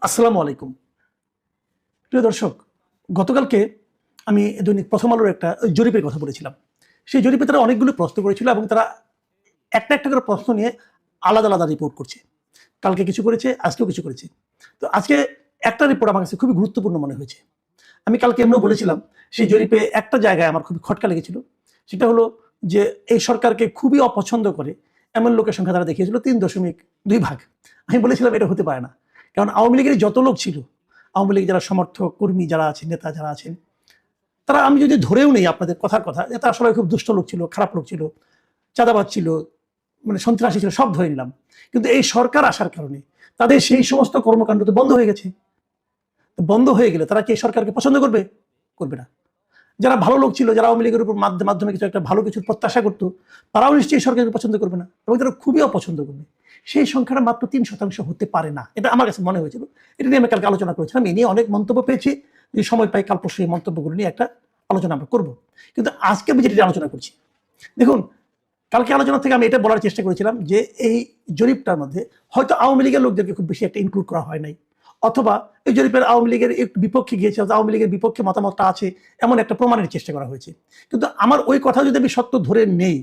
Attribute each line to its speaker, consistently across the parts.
Speaker 1: আসসালামু আলাইকুম। প্রিয় দর্শক, গতকালকে আমি দৈনিক প্রথম আলোর একটা জরিপের কথা বলেছিলাম। সেই জরিপে তারা অনেকগুলো প্রশ্ন করেছিল এবং তারা একটা একটা করে প্রশ্ন নিয়ে আলাদা আলাদা রিপোর্ট করছে। কালকে কিছু করেছে, আজকেও কিছু করেছে। তো আজকে একটা রিপোর্ট আমার কাছে খুবই গুরুত্বপূর্ণ মনে হয়েছে। আমি কালকে এমনিও বলেছিলাম, সেই জরিপে একটা জায়গায় আমার খুবই খটকা লেগেছিল। সেটা হলো যে এই সরকারকে খুবই অপছন্দ করে এমন লোকের সংখ্যা তারা দেখিয়েছিল ৩.২ ভাগ। আমি বলেছিলাম এটা হতে পারে না। কারণ আওয়ামী লীগের যত লোক ছিল, আওয়ামী লীগ যারা সমর্থক, কর্মী যারা আছেন, নেতা যারা আছেন, তারা আমি যদি ধরেও নেই আপনাদের কথার কথা যে তারা সবাই খুব দুষ্ট লোক ছিল, খারাপ লোক ছিল, চাঁদাবাজ ছিল, মানে সন্ত্রাসী ছিল, সব ধরে নিলাম। কিন্তু এই সরকার আসার কারণে তাদের সেই সমস্ত কর্মকাণ্ড তো বন্ধ হয়ে গেছে। বন্ধ হয়ে গেলে তারা কি এই সরকারকে পছন্দ করবে? করবে না। যারা ভালো লোক ছিল, যারা আওয়ামী লীগের উপর মাধ্যমে কিছু একটা ভালো কিছুর প্রত্যাশা করতো, তারাও নিশ্চয়ই সরকারকে পছন্দ করবে না এবং তারা খুবই অপছন্দ করবে। সেই সংখ্যাটা মাত্র ৩% হতে পারে না, এটা আমার কাছে মনে হয়েছিল। এটা নিয়ে আমি কালকে আলোচনা করেছিলাম। এ নিয়ে অনেক মন্তব্য পেয়েছি। যে সময় পাই কাল পরশু এই মন্তব্যগুলো নিয়ে একটা আলোচনা আমরা করবো। কিন্তু আজকে আমি যেটা আলোচনা করছি, দেখুন, কালকে আলোচনা থেকে আমি এটা বলার চেষ্টা করেছিলাম যে এই জরিপটার মধ্যে হয়তো আওয়ামী লীগের লোকদেরকে খুব বেশি একটা ইনক্লুড করা হয় নাই, অথবা এই জরিপের আওয়ামী লীগের একটু বিপক্ষে গিয়েছে, আওয়ামী লীগের বিপক্ষে মতামতটা আছে এমন একটা প্রমাণের চেষ্টা করা হয়েছে। কিন্তু আমার ওই কথা যদি আমি সত্য ধরে নেই,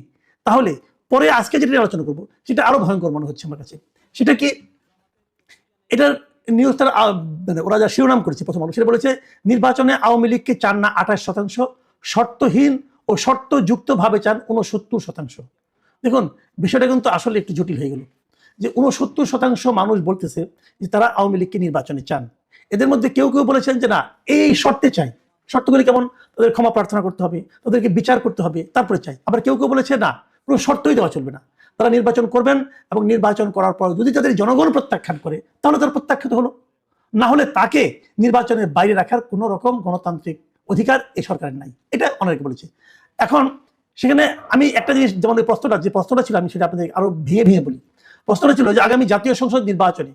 Speaker 1: তাহলে পরে আজকে যেটা আলোচনা করবো সেটা আরো ভয়ঙ্কর মনে হচ্ছে আমার কাছে। সেটা কি, এটার নিউজ তারা মানে ওরা যা শিরোনাম করেছে প্রথম আলো, সেটা বলেছে নির্বাচনে আওয়ামী লীগকে চান না 28%, শর্তহীন ও শর্তযুক্তভাবে চান 69%। দেখুন, বিষয়টা কিন্তু আসলে একটু জটিল হয়ে গেল। যে 69% মানুষ বলতেছে যে তারা আওয়ামী লীগকে নির্বাচনে চান। এদের মধ্যে কেউ কেউ বলেছেন যে না, এই শর্তে চাই। শর্তগুলি কেমন? তাদের ক্ষমা প্রার্থনা করতে হবে, তাদেরকে বিচার করতে হবে, তারপরে চাই। আবার কেউ কেউ বলেছে না, কোনো শর্তই দেওয়া চলবে না, তারা নির্বাচন করবেন এবং নির্বাচন করার পর যদি তাদের জনগণ প্রত্যাখ্যান করে তাহলে তার প্রত্যাখ্যাত হলো, না হলে তাকে নির্বাচনের বাইরে রাখার কোনো রকম গণতান্ত্রিক অধিকার এই সরকারের নাই। এটা অনেকে বলেছে। এখন সেখানে আমি একটা জিনিস, যেমন এই প্রশ্নটা যে প্রশ্নটা ছিল, আমি সেটা আপনাদের আরো ভেঙে ভেঙে বলি। প্রশ্নটা ছিল যে আগামী জাতীয় সংসদ নির্বাচনে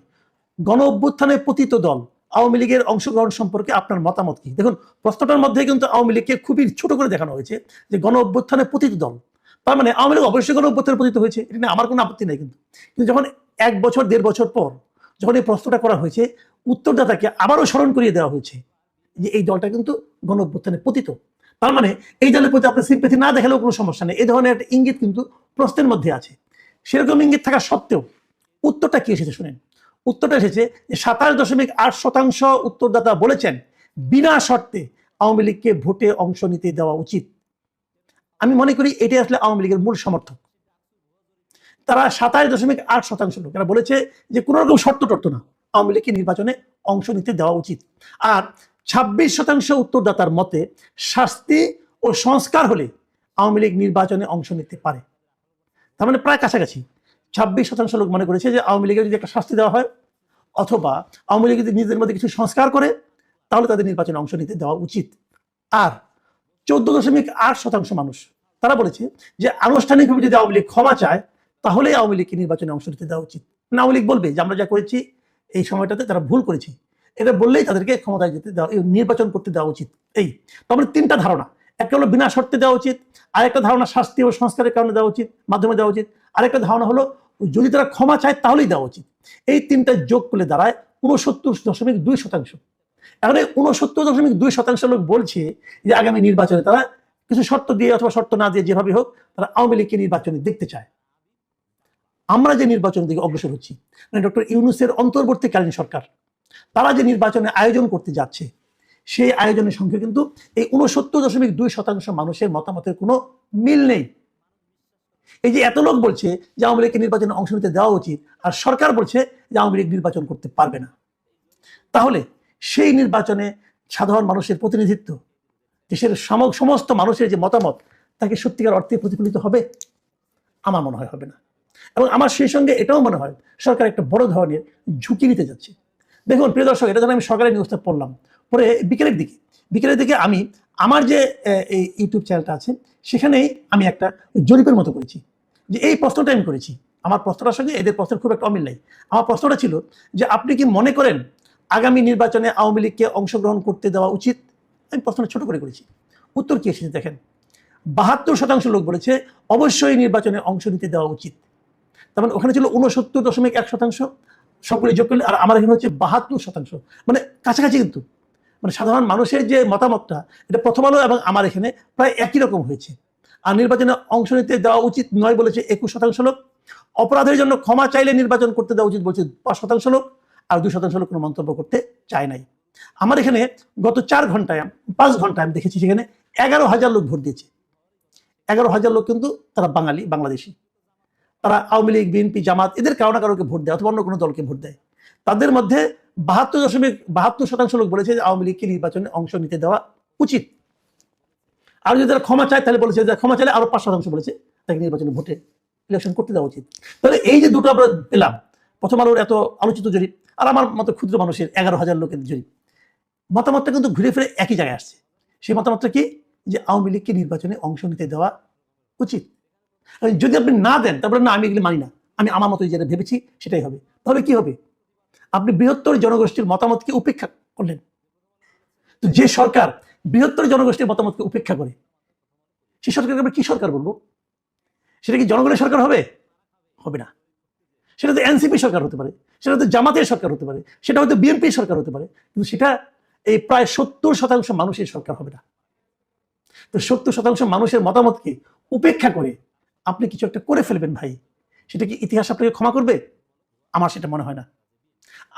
Speaker 1: গণ অভ্যুত্থানে পতিত দল আওয়ামী লীগের অংশগ্রহণ সম্পর্কে আপনার মতামত কি? দেখুন, প্রশ্নটার মধ্যে কিন্তু আওয়ামী লীগকে খুবই ছোট করে দেখানো হয়েছে যে গণ অভ্যুত্থানে পতিত দল, তার মানে আওয়ামী লীগ অবশ্যই গণ অভ্যুত্থানে পতিত হয়েছে, এটা নিয়ে আমার কোনো আপত্তি নেই। কিন্তু কিন্তু যখন 1 বছর 1.5 বছর পর যখন এই প্রশ্নটা করা হয়েছে, উত্তরদাতাকে আবারও স্মরণ করিয়ে দেওয়া হয়েছে যে এই দলটা কিন্তু গণ অভ্যুত্থানে পতিত। তার মানে এই দলের প্রতি আপনার সিম্প্যাথি না দেখালেও কোনো সমস্যা নেই, এই ধরনের একটা ইঙ্গিত কিন্তু প্রশ্নের মধ্যে আছে। সেরকম ইঙ্গিত থাকা সত্ত্বেও উত্তরটা কি এসেছে শুনেন। উত্তরটা এসেছে যে 27.8% উত্তরদাতা বলেছেন বিনা শর্তে আওয়ামী লীগকে ভোটে অংশ নিতে দেওয়া উচিত। আমি মনে করি এটাই আসলে আওয়ামী লীগের মূল সমর্থক। তারা 27.8% লোক এরা বলেছে যে কোনো রকম শর্ত টর্ত না, আওয়ামী লীগকে নির্বাচনে অংশ নিতে দেওয়া উচিত। আর 26% উত্তরদাতার মতে শাস্তি ও সংস্কার হলে আওয়ামী লীগ নির্বাচনে অংশ নিতে পারে। তার মানে প্রায় কাছাকাছি। 26% লোক মনে করেছে যে আওয়ামী লীগের যদি একটা শাস্তি দেওয়া হয়, অথবা আওয়ামী লীগ যদি নিজেদের মধ্যে কিছু সংস্কার করে, তাহলে তাদের নির্বাচনে অংশ নিতে দেওয়া উচিত। আর 14.8% মানুষ তারা বলেছে যে আনুষ্ঠানিকভাবে যদি আওয়ামী লীগ ক্ষমা চায়, তাহলে আওয়ামী লীগকে নির্বাচনে অংশ নিতে দেওয়া উচিত। আওয়ামী লীগ বলবে যে আমরা যা করেছি এই সময়টাতে তারা ভুল করেছি, এটা বললেই তাদেরকে ক্ষমতায় যেতে দেওয়া, নির্বাচন করতে দেওয়া উচিত। এই তাহলে 3টা ধারণা। একটা হলো বিনা শর্তে দেওয়া উচিত, আরেকটা ধারণা শাস্তি ও সংস্কারের কারণে দেওয়া উচিত, মাধ্যমে দেওয়া উচিত, আরেকটা ধারণা হলো যদি তারা ক্ষমা চায় তাহলেই দেওয়া উচিত। এই 3টা যোগ করলে দাঁড়ায় 69.2%। এখন 69.2% লোক বলছে যে আগামী নির্বাচনে তারা কিছু শর্ত দিয়ে অথবা শর্ত না দিয়ে যেভাবে হোক তারা আওয়ামী লীগকে নির্বাচনে দেখতে চায়। আমরা যে নির্বাচনের দিকে অগ্রসর হচ্ছি, মানে ডক্টর ইউনূসের অন্তর্বর্তীকালীন সরকার, তারা যে নির্বাচনে আয়োজন করতে যাচ্ছে, সেই আয়োজনের সঙ্গে কিন্তু এই 69.2% মানুষের মতামতের কোনো মিল নেই। এই যে এত লোক বলছে যে আওয়ামী লীগকে নির্বাচনে অংশ নিতে দেওয়া উচিত, আর সরকার বলছে যে আওয়ামী লীগ নির্বাচন করতে পারবে না, তাহলে সেই নির্বাচনে সাধারণ মানুষের প্রতিনিধিত্ব, দেশের সমস্ত মানুষের যে মতামত, তাকে সত্যিকার অর্থে প্রতিফলিত হবে? আমার মনে হয় হবে না। এবং আমার সেই সঙ্গে এটাও মনে হয় সরকার একটা বড় ধরনের ঝুঁকি নিতে যাচ্ছে। দেখুন প্রিয় দর্শক, এটা যখন আমি সকালে নিউজটা পড়লাম, পরে বিকেলের দিকে আমি আমার যে এই ইউটিউব চ্যানেলটা আছে সেখানেই আমি একটা জরিপের মতো করেছি। যে এই প্রশ্নটা আমি করেছি, আমার প্রশ্নটার সঙ্গে এদের প্রশ্নের খুব একটা অমিল নাই। আমার প্রশ্নটা ছিল যে আপনি কি মনে করেন আগামী নির্বাচনে আওয়ামী লীগকে অংশগ্রহণ করতে দেওয়া উচিত? আমি প্রশ্নটা ছোট করে করেছি। উত্তর কি এসেছে দেখেন, 72% লোক বলেছে অবশ্যই নির্বাচনে অংশ নিতে দেওয়া উচিত। তার মানে ওখানে ছিল 69.1%, সবগুলি যোগ করলে, আর আমার এখানে হচ্ছে 72%, মানে কাছাকাছি কিন্তু, মানে সাধারণ মানুষের যে মতামতটা, এটা প্রথম আলো এবং আমার এখানে প্রায় একই রকম হয়েছে। আর নির্বাচনে অংশ নিতে দেওয়া উচিত নয় বলেছে 21% লোক, অপরাধের জন্য ক্ষমা চাইলে নির্বাচন করতে দেওয়া উচিত বলছে 5% লোক, আর 2% লোক কোনো মন্তব্য করতে চায় নাই। আমার এখানে গত 5 ঘন্টায় আমি দেখেছি সেখানে 11,000 লোক ভোট দিয়েছে। 11,000 লোক কিন্তু তারা বাঙালি, বাংলাদেশি। তারা আওয়ামী লীগ, বিএনপি, জামাত এদের কারো না কারোকে ভোট দেয় অথবা অন্য কোনো দলকে ভোট দেয়। তাদের মধ্যে 72% লোক বলেছে যে আওয়ামী লীগকে নির্বাচনে অংশ নিতে দেওয়া উচিত। আর যদি তারা ক্ষমা চায় তাহলে বলেছে যে ক্ষমা চাইলে আরো 5% বলেছে তাকে নির্বাচনে ভোটে ইলেকশন করতে দেওয়া উচিত। তাহলে এই যে দুটো আমরা পেলাম, প্রথম আলোর এত আলোচিত জরিপ আর আমার মতো ক্ষুদ্র মানুষের 11,000 লোকের জরিপ, মতামতটা কিন্তু ঘুরে ফিরে একই জায়গায় আসছে। সেই মতামতটা কি? যে আওয়ামী লীগকে নির্বাচনে অংশ নিতে দেওয়া উচিত। যদি আপনি না দেন তারপরে না আমি এগুলি মানি না, আমি আমার মতো যেটা ভেবেছি সেটাই হবে, তাহলে কি হবে? আপনি বৃহত্তর জনগোষ্ঠীর মতামতকে উপেক্ষা করলেন। তো যে সরকার বৃহত্তর জনগোষ্ঠীর মতামতকে উপেক্ষা করে, সেই সরকারকে আমরা কি সরকার বলবো? সেটা কি জনগণের সরকার হবে? হবে না। সেটা তো এনসিপি সরকার হতে পারে, সেটা তো জামাতের সরকার হতে পারে, সেটা হয়তো বিএনপি সরকার হতে পারে, কিন্তু সেটা এই প্রায় 70% মানুষের সরকার হবে না। তো 70% মানুষের মতামতকে উপেক্ষা করে আপনি কিছু একটা করে ফেলবেন ভাই, সেটা কি ইতিহাস আপনাকে ক্ষমা করবে? আমার সেটা মনে হয় না।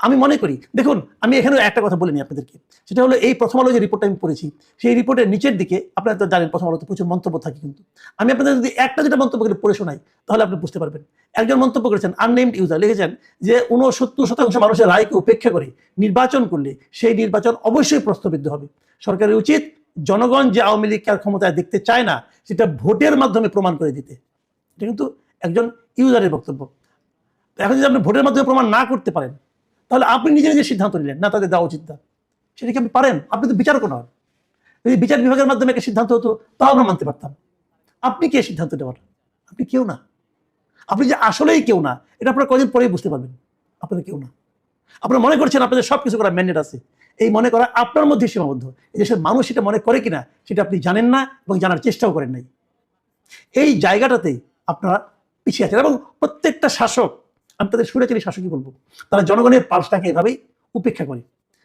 Speaker 1: আমি মনে করি, দেখুন আমি এখানে একটা কথা বলিনি আপনাদেরকে, সেটা হলো এই প্রথম আলো যে রিপোর্টটা আমি পড়েছি, সেই রিপোর্টের নিচের দিকে আপনারা তো জানেন প্রথম আলোতে প্রচুর মন্তব্য থাকে, কিন্তু আমি আপনাদের যদি একটা যেটা মন্তব্য করে পড়ে শোনাই তাহলে আপনি বুঝতে পারবেন। একজন মন্তব্য করেছেন, আননেমড ইউজার লিখেছেন যে 69% মানুষের রায়কে উপেক্ষা করে নির্বাচন করলে সেই নির্বাচন অবশ্যই প্রশ্নবিদ্ধ হবে। সরকারের উচিত জনগণ যে আওয়ামী লীগকে আর ক্ষমতায় দেখতে চায় না সেটা ভোটের মাধ্যমে প্রমাণ করে দিতে। এটা কিন্তু একজন ইউজারের বক্তব্য। এখন যদি আপনি ভোটের মাধ্যমে প্রমাণ না করতে পারেন তাহলে আপনি নিজে নিজে সিদ্ধান্ত নিলেন না তাদের দেওয়া উচিত না, সেটা কি আপনি পারেন? আপনি তো বিচারক নন। যদি বিচার বিভাগের মাধ্যমে একটা সিদ্ধান্ত হতো তাও আমরা মানতে পারতাম। আপনি কে সিদ্ধান্ত নেওয়ার? আপনি কেউ না। আপনি যে আসলেই কেউ না এটা আপনারা কদিন পরেই বুঝতে পারবেন। আপনারা কেউ না। আপনারা মনে করছেন আপনাদের সবকিছু করার ম্যান্ডেট আছে, এই মনে করা আপনার মধ্যে সীমাবদ্ধ। এই দেশের মানুষ সেটা মনে করে কিনা সেটা আপনি জানেন না এবং জানার চেষ্টাও করেন নাই। এই জায়গাটাতেই আপনারা পিছিয়ে আছেন। এবং প্রত্যেকটা শাসক, আমি তাদের স্বৈরাচারী শাসকই বলবো, তারা জনগণের পালসটাকে এভাবেই উপেক্ষা করে,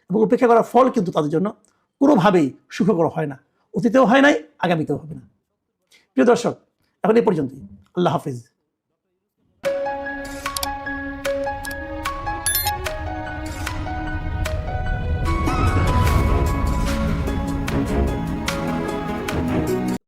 Speaker 1: এবং উপেক্ষা করার ফল কিন্তু তাদের জন্য কোনোভাবেই সুখকর হয় না, অতীতেও হয় নাই, আগামীতেও হবে না। প্রিয় দর্শক, এখন এই পর্যন্তই। আল্লাহ হাফিজ।